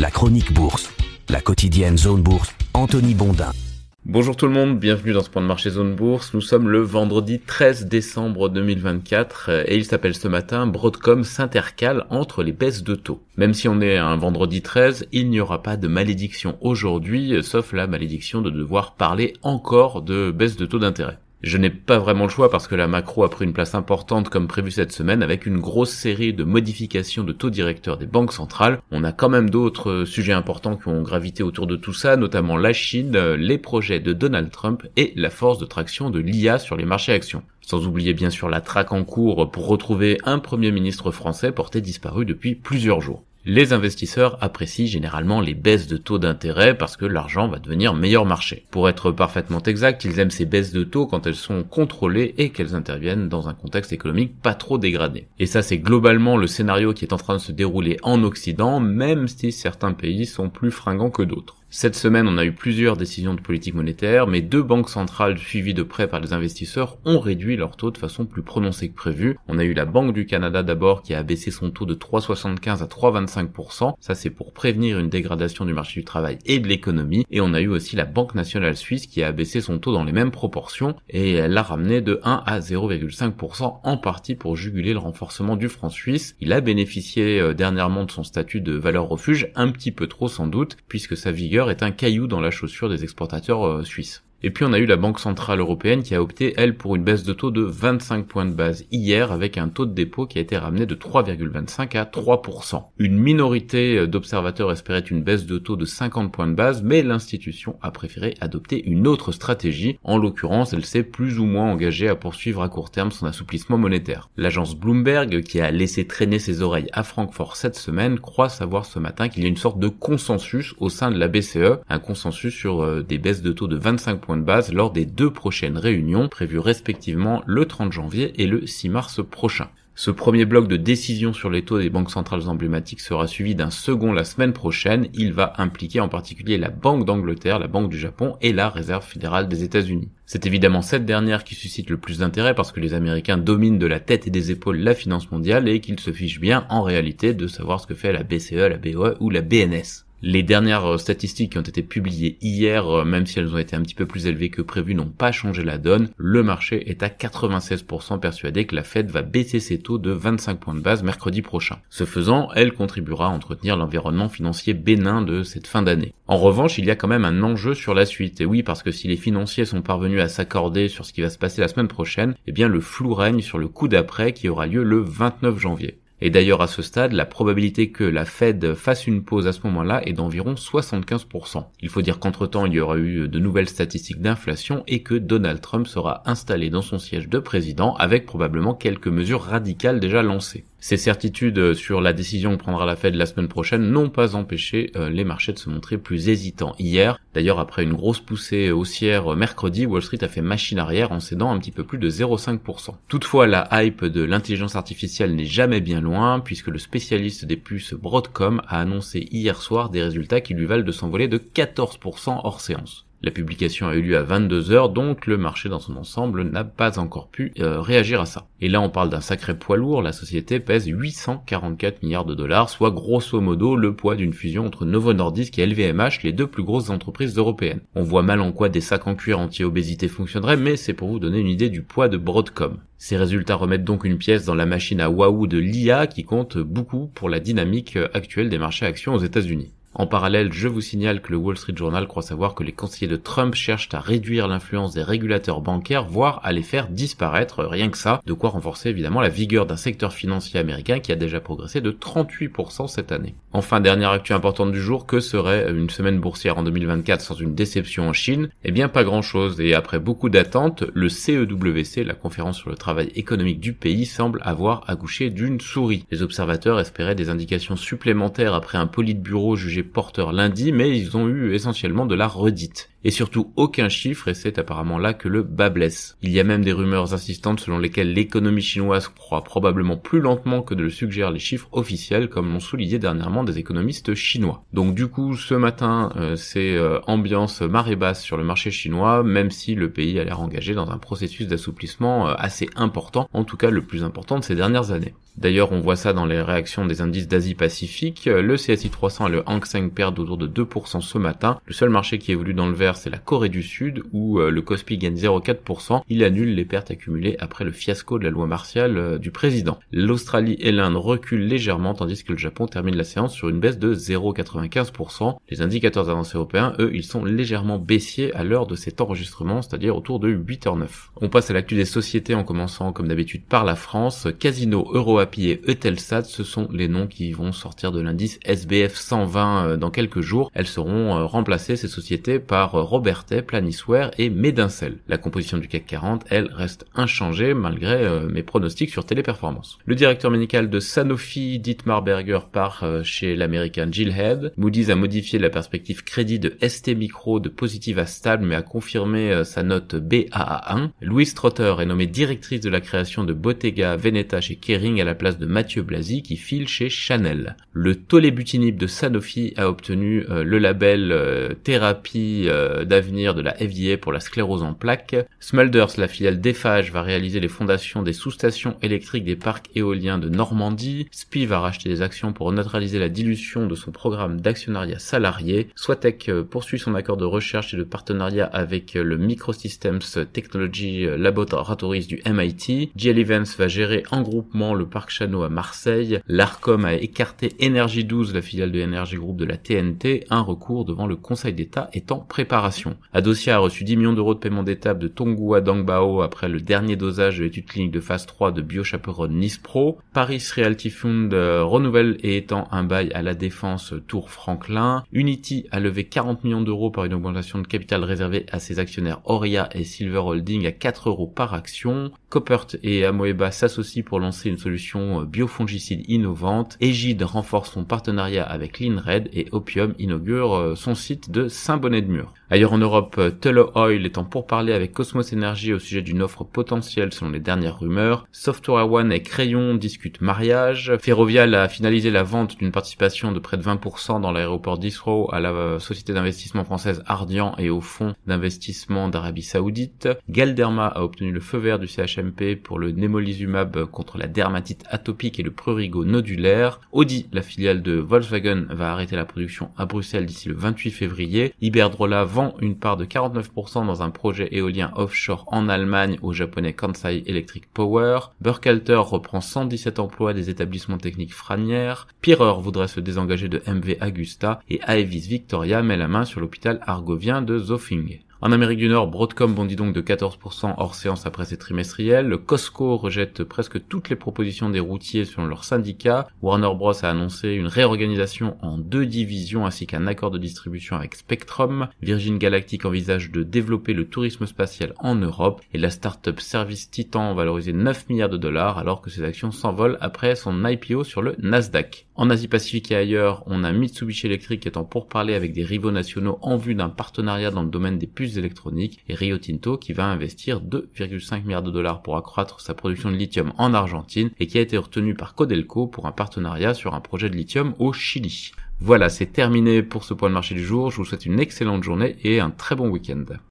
La chronique bourse, la quotidienne Zone Bourse, Anthony Bondin. Bonjour tout le monde, bienvenue dans ce point de marché Zone Bourse. Nous sommes le vendredi 13 décembre 2024 et il s'appelle ce matin Broadcom s'intercale entre les baisses de taux. Même si on est un vendredi 13, il n'y aura pas de malédiction aujourd'hui, sauf la malédiction de devoir parler encore de baisse de taux d'intérêt. Je n'ai pas vraiment le choix parce que la macro a pris une place importante comme prévu cette semaine avec une grosse série de modifications de taux directeurs des banques centrales. On a quand même d'autres sujets importants qui ont gravité autour de tout ça, notamment la Chine, les projets de Donald Trump et la force de traction de l'IA sur les marchés actions. Sans oublier bien sûr la traque en cours pour retrouver un Premier ministre français porté disparu depuis plusieurs jours. Les investisseurs apprécient généralement les baisses de taux d'intérêt parce que l'argent va devenir meilleur marché. Pour être parfaitement exact, ils aiment ces baisses de taux quand elles sont contrôlées et qu'elles interviennent dans un contexte économique pas trop dégradé. Et ça, c'est globalement le scénario qui est en train de se dérouler en Occident, même si certains pays sont plus fringants que d'autres. Cette semaine, on a eu plusieurs décisions de politique monétaire, mais deux banques centrales suivies de près par les investisseurs ont réduit leur taux de façon plus prononcée que prévu. On a eu la Banque du Canada d'abord qui a abaissé son taux de 3,75 à 3,25%. Ça, c'est pour prévenir une dégradation du marché du travail et de l'économie. Et on a eu aussi la Banque nationale suisse qui a abaissé son taux dans les mêmes proportions et elle l'a ramené de 1 à 0,5% en partie pour juguler le renforcement du franc suisse. Il a bénéficié dernièrement de son statut de valeur refuge, un petit peu trop sans doute, puisque sa vigueur est un caillou dans la chaussure des exportateurs suisses. Et puis on a eu la Banque Centrale Européenne qui a opté, elle, pour une baisse de taux de 25 points de base hier avec un taux de dépôt qui a été ramené de 3,25 à 3%. Une minorité d'observateurs espérait une baisse de taux de 50 points de base, mais l'institution a préféré adopter une autre stratégie. En l'occurrence, elle s'est plus ou moins engagée à poursuivre à court terme son assouplissement monétaire. L'agence Bloomberg, qui a laissé traîner ses oreilles à Francfort cette semaine, croit savoir ce matin qu'il y a une sorte de consensus au sein de la BCE, un consensus sur des baisses de taux de 25 points de base lors des deux prochaines réunions prévues respectivement le 30 janvier et le 6 mars prochain. Ce premier bloc de décision sur les taux des banques centrales emblématiques sera suivi d'un second la semaine prochaine. Il va impliquer en particulier la Banque d'Angleterre, la Banque du Japon et la Réserve fédérale des États-Unis. C'est évidemment cette dernière qui suscite le plus d'intérêt parce que les Américains dominent de la tête et des épaules la finance mondiale et qu'ils se fichent bien en réalité de savoir ce que fait la BCE, la BOE ou la BNS. Les dernières statistiques qui ont été publiées hier, même si elles ont été un petit peu plus élevées que prévu, n'ont pas changé la donne. Le marché est à 96% persuadé que la Fed va baisser ses taux de 25 points de base mercredi prochain. Ce faisant, elle contribuera à entretenir l'environnement financier bénin de cette fin d'année. En revanche, il y a quand même un enjeu sur la suite. Et oui, parce que si les financiers sont parvenus à s'accorder sur ce qui va se passer la semaine prochaine, eh bien le flou règne sur le coup d'après qui aura lieu le 29 janvier. Et d'ailleurs à ce stade, la probabilité que la Fed fasse une pause à ce moment-là est d'environ 75%. Il faut dire qu'entre-temps, il y aura eu de nouvelles statistiques d'inflation et que Donald Trump sera installé dans son siège de président avec probablement quelques mesures radicales déjà lancées. Ces certitudes sur la décision que prendra la Fed la semaine prochaine n'ont pas empêché les marchés de se montrer plus hésitants hier. D'ailleurs, après une grosse poussée haussière mercredi, Wall Street a fait machine arrière en cédant un petit peu plus de 0,5%. Toutefois, la hype de l'intelligence artificielle n'est jamais bien loin puisque le spécialiste des puces Broadcom a annoncé hier soir des résultats qui lui valent de s'envoler de 14% hors séance. La publication a eu lieu à 22h, donc le marché dans son ensemble n'a pas encore pu réagir à ça. Et là on parle d'un sacré poids lourd, la société pèse 844 milliards de dollars, soit grosso modo le poids d'une fusion entre Novo Nordisk et LVMH, les deux plus grosses entreprises européennes. On voit mal en quoi des sacs en cuir anti-obésité fonctionneraient, mais c'est pour vous donner une idée du poids de Broadcom. Ces résultats remettent donc une pièce dans la machine à waouh de l'IA qui compte beaucoup pour la dynamique actuelle des marchés actions aux États-Unis. En parallèle, je vous signale que le Wall Street Journal croit savoir que les conseillers de Trump cherchent à réduire l'influence des régulateurs bancaires, voire à les faire disparaître, rien que ça, de quoi renforcer évidemment la vigueur d'un secteur financier américain qui a déjà progressé de 38% cette année. Enfin, dernière actu importante du jour, que serait une semaine boursière en 2024 sans une déception en Chine? Eh bien pas grand chose, et après beaucoup d'attentes, le CEWC, la conférence sur le travail économique du pays, semble avoir accouché d'une souris. Les observateurs espéraient des indications supplémentaires après un politburo jugé porteur lundi, mais ils ont eu essentiellement de la redite. Et surtout aucun chiffre, et c'est apparemment là que le bas blesse. Il y a même des rumeurs insistantes selon lesquelles l'économie chinoise croît probablement plus lentement que ne le suggèrent les chiffres officiels, comme l'ont souligné dernièrement des économistes chinois. Donc du coup, ce matin, c'est ambiance marée basse sur le marché chinois, même si le pays a l'air engagé dans un processus d'assouplissement assez important, en tout cas le plus important de ces dernières années. D'ailleurs, on voit ça dans les réactions des indices d'Asie-Pacifique. Le CSI 300 et le Hang Seng perdent autour de 2% ce matin. Le seul marché qui évolue dans le vert, c'est la Corée du Sud, où le Kospi gagne 0,4%. Il annule les pertes accumulées après le fiasco de la loi martiale du président. L'Australie et l'Inde reculent légèrement, tandis que le Japon termine la séance sur une baisse de 0,95%. Les indicateurs avancés européens, eux, ils sont légèrement baissiers à l'heure de cet enregistrement, c'est-à-dire autour de 8h09. On passe à l'actu des sociétés en commençant comme d'habitude par la France. Casino, EuroAPI et Eutelsat, ce sont les noms qui vont sortir de l'indice SBF 120 dans quelques jours. Elles seront remplacées, ces sociétés, par Robertet, Planisware et Medincell. La composition du CAC 40, elle, reste inchangée malgré mes pronostics sur Téléperformance. Le directeur médical de Sanofi, Dietmar Berger, part chez l'américain Gillhead. Moody's a modifié la perspective crédit de ST Micro de positive à stable, mais a confirmé sa note Baa1. Louise Trotter est nommée directrice de la création de Bottega Veneta chez Kering à la place de Mathieu Blasi qui file chez Chanel. Le tolébutinib de Sanofi a obtenu le label thérapie d'avenir de la FDA pour la sclérose en plaques. Smulders, la filiale d'Eiffage, va réaliser les fondations des sous-stations électriques des parcs éoliens de Normandie. SPI va racheter des actions pour neutraliser la dilution de son programme d'actionnariat salarié. Swatec poursuit son accord de recherche et de partenariat avec le Microsystems Technology Laboratories du MIT. GL Events va gérer en groupement le parc Chano à Marseille. L'Arcom a écarté Énergie 12, la filiale de Energy Group de la TNT. Un recours devant le Conseil d'État est en préparation. Adocia a reçu 10 millions d'euros de paiement d'étape de Tonghua Dongbao après le dernier dosage de l'étude clinique de phase 3 de Biochaperone Nispro. Paris Realty Fund renouvelle et étend un bail à la Défense Tour Franklin. Unity a levé 40 millions d'euros par une augmentation de capital réservée à ses actionnaires Auria et Silver Holding à 4 euros par action. Coppert et Amoeba s'associent pour lancer une solution biofongicide innovante. Egide renforce son partenariat avec Linred et Opium inaugure son site de Saint-Bonnet-de-Mur. Ailleurs en Europe, Tullow Oil est en pourparlers avec Cosmos Energy au sujet d'une offre potentielle selon les dernières rumeurs. Software One et Crayon discutent mariage. Ferrovial a finalisé la vente d'une participation de près de 20% dans l'aéroport d'Heathrow à la société d'investissement française Ardian et au fonds d'investissement d'Arabie Saoudite. Galderma a obtenu le feu vert du CHMP pour le nemolizumab contre la dermatite atopique et le prurigo nodulaire. Audi, la filiale de Volkswagen, va arrêter la production à Bruxelles d'ici le 28 février. Iberdrola vend une part de 49% dans un projet éolien offshore en Allemagne au japonais Kansai Electric Power. Burkhalter reprend 117 emplois des établissements techniques Franière. Pirer voudrait se désengager de MV Agusta et Aevis Victoria met la main sur l'hôpital argovien de Zofing. En Amérique du Nord, Broadcom bondit donc de 14% hors séance après ses trimestriels. Le Costco rejette presque toutes les propositions des routiers selon leur syndicat. Warner Bros a annoncé une réorganisation en 2 divisions ainsi qu'un accord de distribution avec Spectrum. Virgin Galactic envisage de développer le tourisme spatial en Europe et la start-up Service Titan valorisée 9 milliards de dollars alors que ses actions s'envolent après son IPO sur le Nasdaq. En Asie-Pacifique et ailleurs, on a Mitsubishi Electric qui est en pourparlers avec des rivaux nationaux en vue d'un partenariat dans le domaine des puces électroniques et Rio Tinto qui va investir 2,5 milliards de dollars pour accroître sa production de lithium en Argentine et qui a été retenu par Codelco pour un partenariat sur un projet de lithium au Chili. Voilà, c'est terminé pour ce point de marché du jour. Je vous souhaite une excellente journée et un très bon week-end.